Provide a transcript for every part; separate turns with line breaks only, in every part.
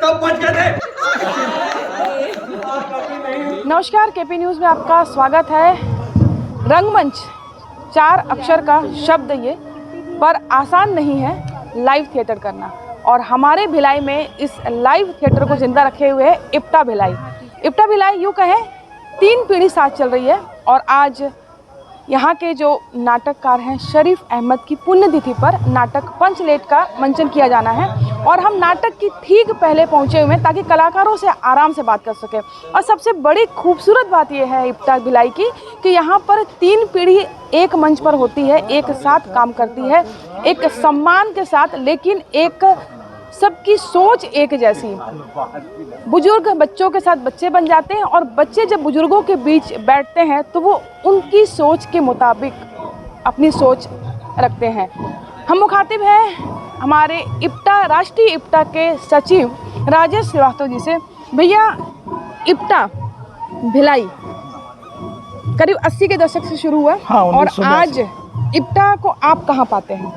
कब बच गए थे?
नमस्कार, केपी न्यूज़ में आपका स्वागत है। रंगमंच 4 अक्षर का शब्द ये, पर आसान नहीं है लाइव थिएटर करना। और हमारे भिलाई में इस लाइव थिएटर को जिंदा रखे हुए है इप्टा भिलाई। इप्टा भिलाई यूँ कहें 3 पीढ़ी साथ चल रही है। और आज यहाँ के जो नाटककार हैं शरीफ अहमद की पुण्यतिथि पर नाटक पंचलेट का मंचन किया जाना है। और हम नाटक की ठीक पहले पहुँचे हुए हैं ताकि कलाकारों से आराम से बात कर सकें। और सबसे बड़ी खूबसूरत बात यह है इप्टा भिलाई की कि यहाँ पर 3 पीढ़ी एक मंच पर होती है, एक साथ काम करती है, एक सम्मान के साथ, लेकिन एक सबकी सोच एक जैसी। बुजुर्ग बच्चों के साथ बच्चे बन जाते हैं और बच्चे जब बुजुर्गों के बीच बैठते हैं तो वो उनकी सोच के मुताबिक अपनी सोच रखते हैं। हम मुखातिब हैं हमारे इप्टा राष्ट्रीय इप्टा के सचिव राजेश श्रीवास्तव जी से। भैया, इप्टा भिलाई करीब 80 के दशक से शुरू हुआ। हाँ, और आज इप्टा को आप कहाँ पाते हैं?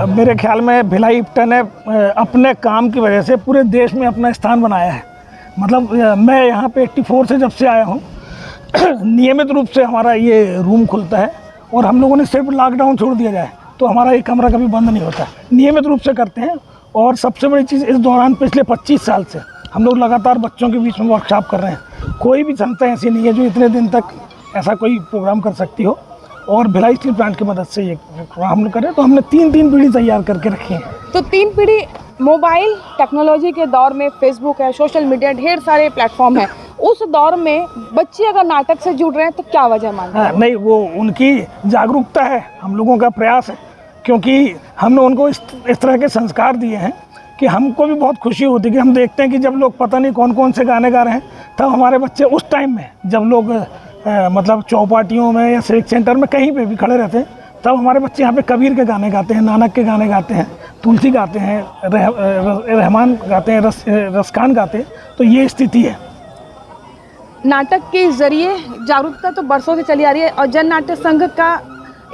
मेरे ख्याल में भिलाई इप्टा ने अपने काम की वजह से पूरे देश में अपना स्थान बनाया है। मतलब मैं यहाँ पे 84 से जब से आया हूँ नियमित रूप से हमारा ये रूम खुलता है। और हम लोगों ने सिर्फ लॉकडाउन छोड़ दिया जाए तो हमारा ये कमरा कभी बंद नहीं होता, नियमित रूप से करते हैं। और सबसे बड़ी चीज़, इस दौरान पिछले 25 साल से हम लोग लगातार बच्चों के बीच में वर्कशॉप कर रहे हैं। कोई भी संस्था ऐसी नहीं है जो इतने दिन तक ऐसा कोई प्रोग्राम कर सकती हो। और भिलाई स्टील प्लांट की मदद से ये प्रोग्राम हम लोग करें तो हमने 3 पीढ़ी तैयार करके रखी है।
तो 3 पीढ़ी मोबाइल टेक्नोलॉजी के दौर में फेसबुक है, सोशल मीडिया, ढेर सारे प्लेटफॉर्म हैं। उस दौर में बच्चे अगर नाटक से जुड़ रहे हैं तो क्या वजह मानते हैं?
नहीं, वो उनकी जागरूकता है, हम लोगों का प्रयास है। क्योंकि हमने उनको इस तरह के संस्कार दिए हैं कि हमको भी बहुत खुशी होती है कि हम देखते हैं कि जब लोग पता नहीं कौन कौन से गाने गा रहे हैं, तब हमारे बच्चे उस टाइम में जब लोग मतलब चौपाटियों में या सिविक सेंटर में कहीं पे भी खड़े रहते हैं, तब हमारे बच्चे यहाँ पे कबीर के गाने गाते हैं, नानक के गाने गाते हैं, तुलसी गाते हैं, रहमान गाते हैं, रसखान गाते हैं। तो ये स्थिति है।
नाटक के जरिए जागरूकता तो बरसों से चली आ रही है और जन नाट्य संघ का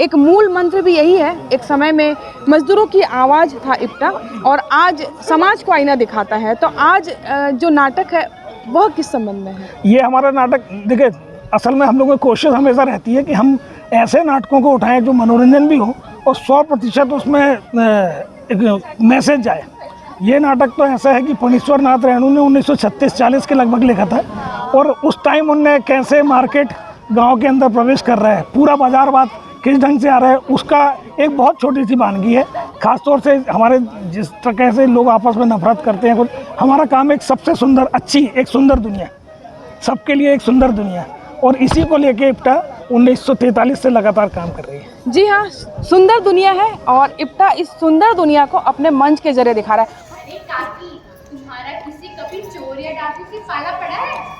एक मूल मंत्र भी यही है। एक समय में मजदूरों की आवाज़ था इप्टा और आज समाज को आईना दिखाता है। तो आज जो नाटक है वह किस संबंध में है? ये
हमारा नाटक, देखिए, असल में हम लोगों की कोशिश हमेशा रहती है कि हम ऐसे नाटकों को उठाएं जो मनोरंजन भी हो और 100% उसमें एक मैसेज जाए। ये नाटक तो ऐसा है कि फणीश्वर नाथ रेणु ने 1936-40 के लगभग लिखा था। और उस टाइम उनने कैसे मार्केट गांव के अंदर प्रवेश कर रहा है, पूरा बाजारवाद किस ढंग से आ रहा है, उसका एक बहुत छोटी सी वानगी है। ख़ासतौर से हमारे जिस तरह से लोग आपस में नफरत करते हैं, हमारा काम एक सबसे सुंदर, अच्छी एक सुंदर दुनिया, सबके लिए एक सुंदर दुनिया, और इसी को लेके इप्टा 1943 से लगातार काम कर रही है।
जी हाँ, सुंदर दुनिया है और इप्टा इस सुंदर दुनिया को अपने मंच के जरिए दिखा रहा है।
अरे काकी, तुम्हारा किसी कभी चोर या डाकू की पाला पड़ा है?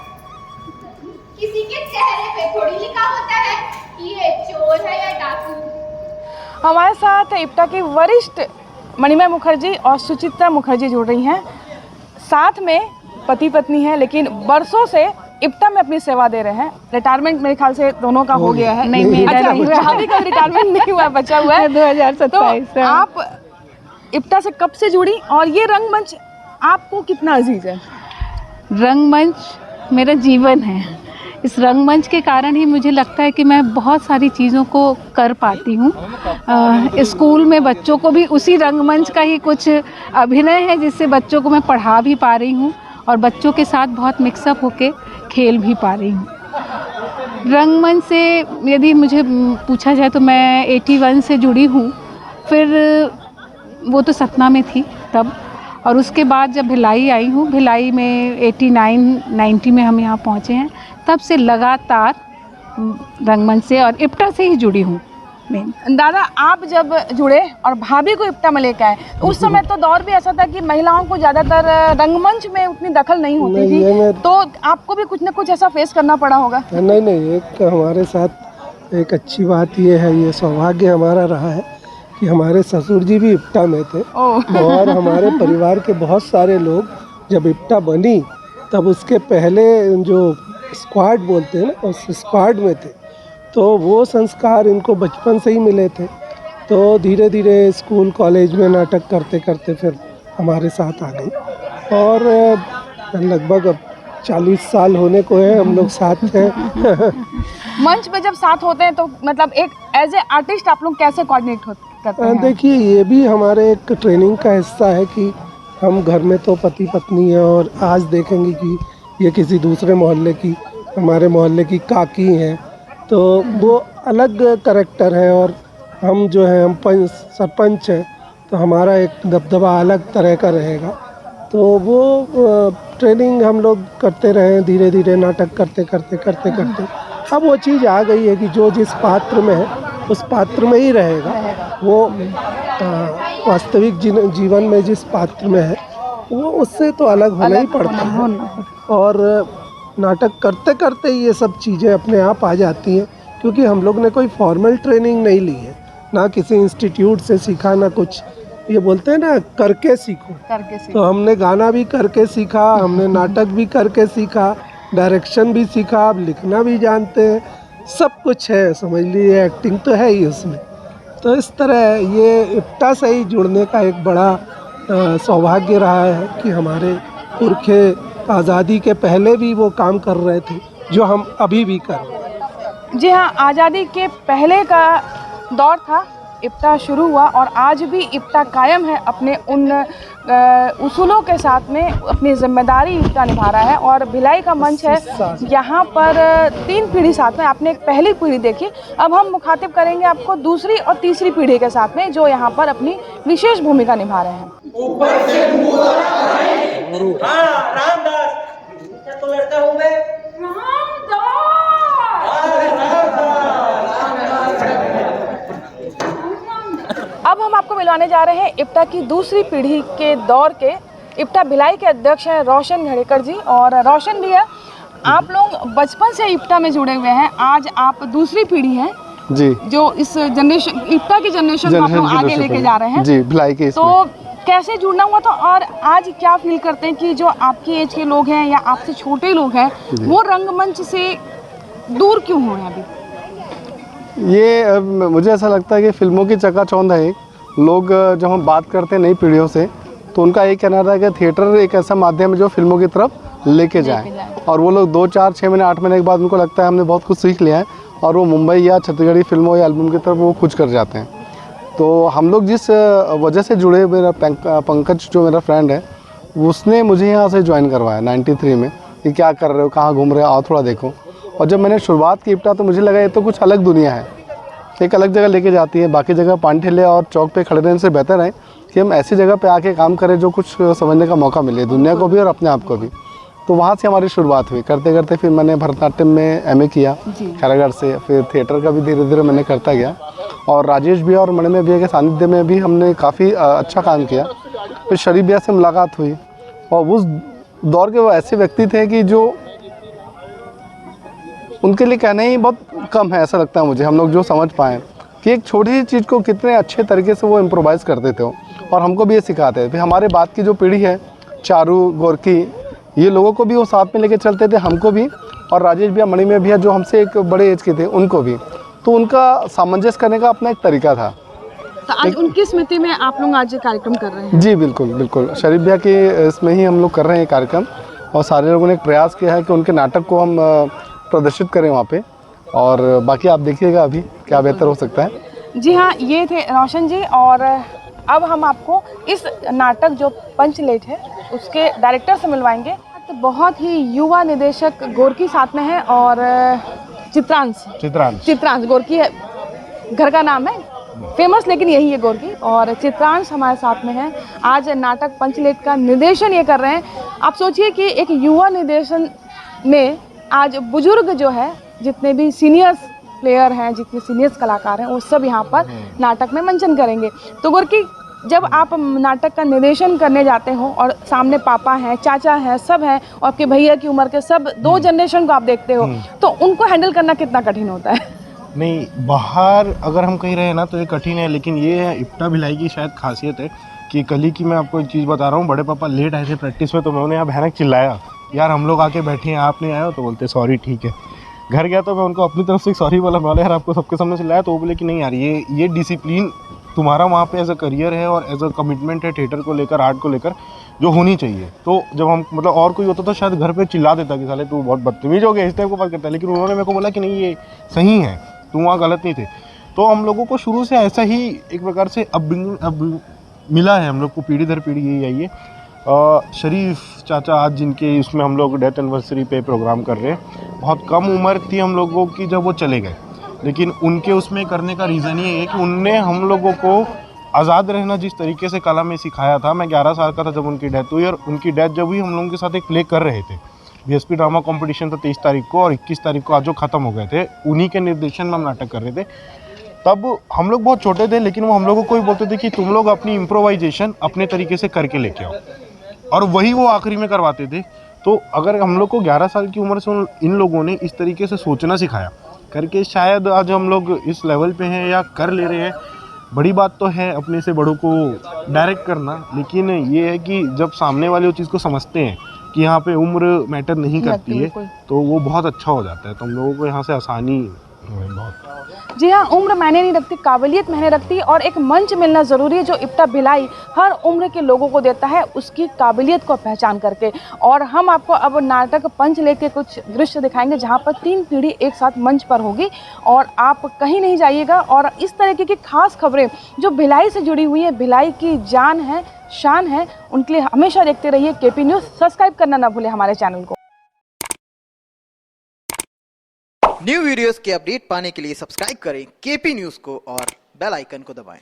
किसी के चेहरे पे थोड़ी लिखा होता है कि ये चोर है या डाकू।
हमारे साथ इप्टा की वरिष्ठ मणिमय मुखर्जी और सुचित्रा मुखर्जी जुड़ रही हैं। साथ में पति पत्नी है, लेकिन बरसों से इप्टा में अपनी सेवा दे रहे हैं। रिटायरमेंट मेरे ख्याल से दोनों का हो गया है।
नहीं, मेरा
अभी का रिटायरमेंट नहीं हुआ, बचा हुआ है
2027।
तो आप इप्टा से कब से जुड़ी और ये रंगमंच आपको कितना अजीज है?
रंगमंच मेरा जीवन है। इस रंगमंच के कारण ही मुझे लगता है कि मैं बहुत सारी चीज़ों को कर पाती हूँ। स्कूल में बच्चों को भी उसी रंगमंच का ही कुछ अभिनय है जिससे बच्चों को मैं पढ़ा भी पा रही हूँ और बच्चों के साथ बहुत मिक्सअप होके खेल भी पा रही हूँ। रंगमंच से यदि मुझे पूछा जाए तो मैं 81 से जुड़ी हूँ। फिर वो तो सतना में थी तब, और उसके बाद जब भिलाई आई हूँ, भिलाई में 89-90 में हम यहाँ पहुँचे हैं। तब से लगातार रंगमंच से और इप्टा से ही जुड़ी हूँ।
दादा, आप जब जुड़े और भाभी को इप्टा में लेकर आए तो उस समय तो दौर भी ऐसा था कि महिलाओं को ज़्यादातर रंगमंच में उतनी दखल नहीं होती थी, तो आपको भी कुछ न कुछ ऐसा फेस करना पड़ा होगा?
नहीं, एक हमारे साथ एक अच्छी बात ये है, ये सौभाग्य हमारा रहा है कि हमारे ससुर जी भी इप्टा में थे और हमारे परिवार के बहुत सारे लोग जब इप्टा बनी तब उसके पहले जो स्क्वाड बोलते हैं ना, उस स्क्वाड में थे। तो वो संस्कार इनको बचपन से ही मिले थे। तो धीरे धीरे स्कूल कॉलेज में नाटक करते करते फिर हमारे साथ आ गई। और लगभग अब 40 साल होने को है हम लोग साथ हैं।
मंच पे जब साथ होते हैं तो मतलब एक एज ए आर्टिस्ट आप लोग कैसे कोऑर्डिनेट करते हैं?
देखिए, ये भी हमारे एक ट्रेनिंग का हिस्सा है कि हम घर में तो पति पत्नी हैं और आज देखेंगे कि ये किसी दूसरे मोहल्ले की, हमारे मोहल्ले की काकी हैं, तो वो अलग करैक्टर है और हम जो है हम सरपंच हैं, तो हमारा एक दबदबा अलग तरह का रहेगा। तो वो ट्रेनिंग हम लोग करते रहे, धीरे धीरे नाटक करते अब वो चीज़ आ गई है कि जो जिस पात्र में है उस पात्र में ही रहेगा। वो वास्तविक जीवन में जिस पात्र में है वो उससे तो अलग होना ही पड़ता है। और नाटक करते करते ये सब चीज़ें अपने आप आ जाती हैं, क्योंकि हम लोग ने कोई फॉर्मल ट्रेनिंग नहीं ली है, ना किसी इंस्टीट्यूट से सीखा, ना कुछ। ये बोलते हैं ना, करके सीखो। तो हमने गाना भी करके सीखा, हमने नाटक भी करके सीखा, डायरेक्शन भी सीखा, अब लिखना भी जानते हैं, सब कुछ है, समझ लीजिए एक्टिंग तो है ही उसमें। तो इस तरह ये इप्टा से ही जुड़ने का एक बड़ा सौभाग्य रहा है कि हमारे पुरखे आज़ादी के पहले भी वो काम कर रहे थे जो हम अभी भी कर रहे हैं।
जी हाँ, आज़ादी के पहले का दौर था, इप्टा शुरू हुआ और आज भी इप्टा कायम है अपने उन उसूलों के साथ में, अपनी जिम्मेदारी इप्टा निभा रहा है। और भिलाई का मंच है, यहाँ पर 3 पीढ़ी साथ में, आपने एक पहली पीढ़ी देखी, अब हम मुखातिब करेंगे आपको दूसरी और तीसरी पीढ़ी के साथ में जो यहाँ पर अपनी विशेष भूमिका निभा रहे हैं।
तो लड़का हूँ मैं।
अब हम आपको मिलवाने जा रहे हैं इप्टा की दूसरी पीढ़ी के दौर के। इप्टा भिलाई के अध्यक्ष हैं रोशन घड़ेकर जी। और रोशन भैया, आप लोग बचपन से इप्टा में जुड़े हुए हैं, आज आप दूसरी पीढ़ी हैं
जी, जो
इस जनरेशन, इप्टा की जनरेशन को आप लोग आगे लेके जा रहे हैं
जी, भिलाई के।
तो कैसे जुड़ना हुआ था और आज क्या फील करते हैं कि जो आपकी एज के लोग हैं या आपसे छोटे लोग हैं वो रंगमंच से दूर क्यों हो रहे हैं अभी?
ये मुझे ऐसा लगता है कि फिल्मों की चकाचौंध है। लोग जब हम बात करते हैं नई पीढ़ियों से तो उनका एक कहना था कि थिएटर एक ऐसा माध्यम है जो फिल्मों की तरफ लेके जाए, और वो लोग 2, 4, 6 महीने 8 महीने के बाद उनको लगता है हमने बहुत कुछ सीख लिया है और वो मुंबई या छत्तीसगढ़ी फिल्मों या एल्बम की तरफ वो कुछ कर जाते हैं। तो हम लोग जिस वजह से जुड़े, मेरा पंकज जो मेरा फ्रेंड है उसने मुझे यहाँ से ज्वाइन करवाया 93 में कि क्या कर रहे हो, कहाँ घूम रहे हो, आओ थोड़ा देखो। और जब मैंने शुरुआत की इप्टा तो मुझे लगा ये तो कुछ अलग दुनिया है, एक अलग जगह लेके जाती है। बाकी जगह पान ठेले और चौक पे खड़े रहने से बेहतर है कि हम ऐसी जगह पे आके काम करें जो कुछ समझने का मौका मिले, दुनिया को भी और अपने आप को भी। तो वहाँ से हमारी शुरुआत हुई। करते करते फिर मैंने भरतनाट्यम में MA किया खैरागढ़ से, फिर थिएटर का भी धीरे धीरे मैंने करता गया और राजेश भैया और मणिमय भैया के सानिध्य में भी हमने काफ़ी अच्छा काम किया। फिर शरीफ भैया से मुलाकात हुई और उस दौर के वो ऐसे व्यक्ति थे कि जो उनके लिए कहना ही बहुत कम है, ऐसा लगता है मुझे। हम लोग जो समझ पाएँ कि एक छोटी सी चीज़ को कितने अच्छे तरीके से वो इम्प्रोवाइज़ करते थे और हमको भी ये सिखाते थे। फिर हमारे बाद की जो पीढ़ी है, चारू, गोरकी, ये लोगों को भी वो साथ में लेके चलते थे, हमको भी, और राजेश भैया, मणिमय भैया जो हमसे एक बड़े एज के थे उनको भी। तो उनका सामंजस्य करने का अपना एक तरीका था।
तो आज उनकी स्मृति में आप लोग आज कार्यक्रम कर रहे हैं?
जी बिल्कुल बिल्कुल, शरीफ भैया के इसमें ही हम लोग कर रहे हैं कार्यक्रम और सारे लोगों ने एक प्रयास किया है कि उनके नाटक को हम प्रदर्शित करें वहाँ पे, और बाकी आप देखिएगा अभी क्या बेहतर हो सकता है।
जी हाँ, ये थे रोशन जी। और अब हम आपको इस नाटक जो पंचलेट है उसके डायरेक्टर से मिलवाएंगे। तो बहुत ही युवा निदेशक गोरकी साथ में है और चित्रांश गोरकी है, घर का नाम है फेमस, लेकिन यही है गोरकी। और चित्रांश हमारे साथ में है। आज नाटक पंचलेट का निर्देशन ये कर रहे हैं। आप सोचिए कि एक युवा निर्देशन में आज बुजुर्ग जो है, जितने भी सीनियर्स प्लेयर हैं, जितने सीनियर्स कलाकार हैं, वो सब यहाँ पर नाटक में मंचन करेंगे। तो गोरकी, जब आप नाटक का निर्देशन करने जाते हो और सामने पापा हैं, चाचा हैं, सब हैं और आपके भैया की उम्र के सब 2 जनरेशन को आप देखते हो, तो उनको हैंडल करना कितना कठिन होता है?
नहीं, बाहर अगर हम कहीं रहे ना तो ये कठिन है, लेकिन ये है इप्टा भिलाई की शायद खासियत है कि कल ही की मैं आपको एक चीज़ बता रहा हूँ। बड़े पापा लेट आए थे प्रैक्टिस में, तो मैं उन्हें यहाँ भयानक चिल्लाया, यार हम लोग आके बैठे हैं, आप नहीं आए हो, तो बोलते सॉरी ठीक है। घर गया तो मैं उनको अपनी तरफ से सॉरी बोला, मैं बोला यार आपको सबके सामने चिल्लाया, तो वो बोले कि नहीं यार ये डिसिप्लिन तुम्हारा वहाँ पे एज अ करियर है और एज अ कमिटमेंट है थिएटर को लेकर, आर्ट को लेकर, जो होनी चाहिए। तो जब हम मतलब और कोई होता तो शायद घर पे चिल्ला देता कि साले तू बहुत बदतमीज हो गया, इस टाइप को बात करता है, लेकिन उन्होंने मेरे को बोला कि नहीं ये सही है, तुम वहाँ गलत नहीं थे। तो हम लोगों को शुरू से ऐसा ही एक प्रकार से अब मिला है, हम लोग को पीढ़ी दर पीढ़ी यही आई है। शरीफ चाचा आज जिनके उसमें हम लोग डेथ एनिवर्सरी पे प्रोग्राम कर रहे हैं, बहुत कम उम्र थी हम लोगों की जब वो चले गए, लेकिन उनके उसमें करने का रीज़न ये है कि उनने हम लोगों को आज़ाद रहना जिस तरीके से कला में सिखाया था। मैं 11 साल का था जब उनकी डेथ हुई, और उनकी डेथ जब हुई हम लोगों के साथ एक प्ले कर रहे थे। बीएसपी ड्रामा कंपटीशन था 23 तारीख को, और 21 तारीख को आज जो ख़त्म हो गए थे, उन्हीं के निर्देशन में हम नाटक कर रहे थे। तब हम लोग बहुत छोटे थे, लेकिन वो हम लोगों को ही बोलते थे कि तुम लोग अपनी इम्प्रोवाइजेशन अपने तरीके से करके लेके आओ, और वही वो आखिरी में करवाते थे। तो अगर हम लोग को 11 साल की उम्र से इन लोगों ने इस तरीके से सोचना सिखाया करके, शायद आज हम लोग इस लेवल पे हैं या कर ले रहे हैं। बड़ी बात तो है अपने से बड़ों को डायरेक्ट करना, लेकिन ये है कि जब सामने वाले उस चीज़ को समझते हैं कि यहाँ पे उम्र मैटर नहीं करती है, तो वो बहुत अच्छा हो जाता है। तो हम लोगों को यहाँ से आसानी है बहुत।
जी हाँ, उम्र मायने नहीं रखती, काबिलियत मायने रखती है, और एक मंच मिलना ज़रूरी है जो इप्टा भिलाई हर उम्र के लोगों को देता है, उसकी काबिलियत को पहचान करके। और हम आपको अब नाटक पंच लेके कुछ दृश्य दिखाएंगे जहाँ पर 3 पीढ़ी एक साथ मंच पर होगी, और आप कहीं नहीं जाइएगा। और इस तरीके की खास खबरें जो भिलाई से जुड़ी हुई है, भिलाई की जान है, शान है, उनके लिए हमेशा देखते रहिए केपी न्यूज़। सब्सक्राइब करना ना भूलें हमारे चैनल को।
न्यू वीडियोस के अपडेट पाने के लिए सब्सक्राइब करें केपी न्यूज़ को और बेल आइकन को दबाएं।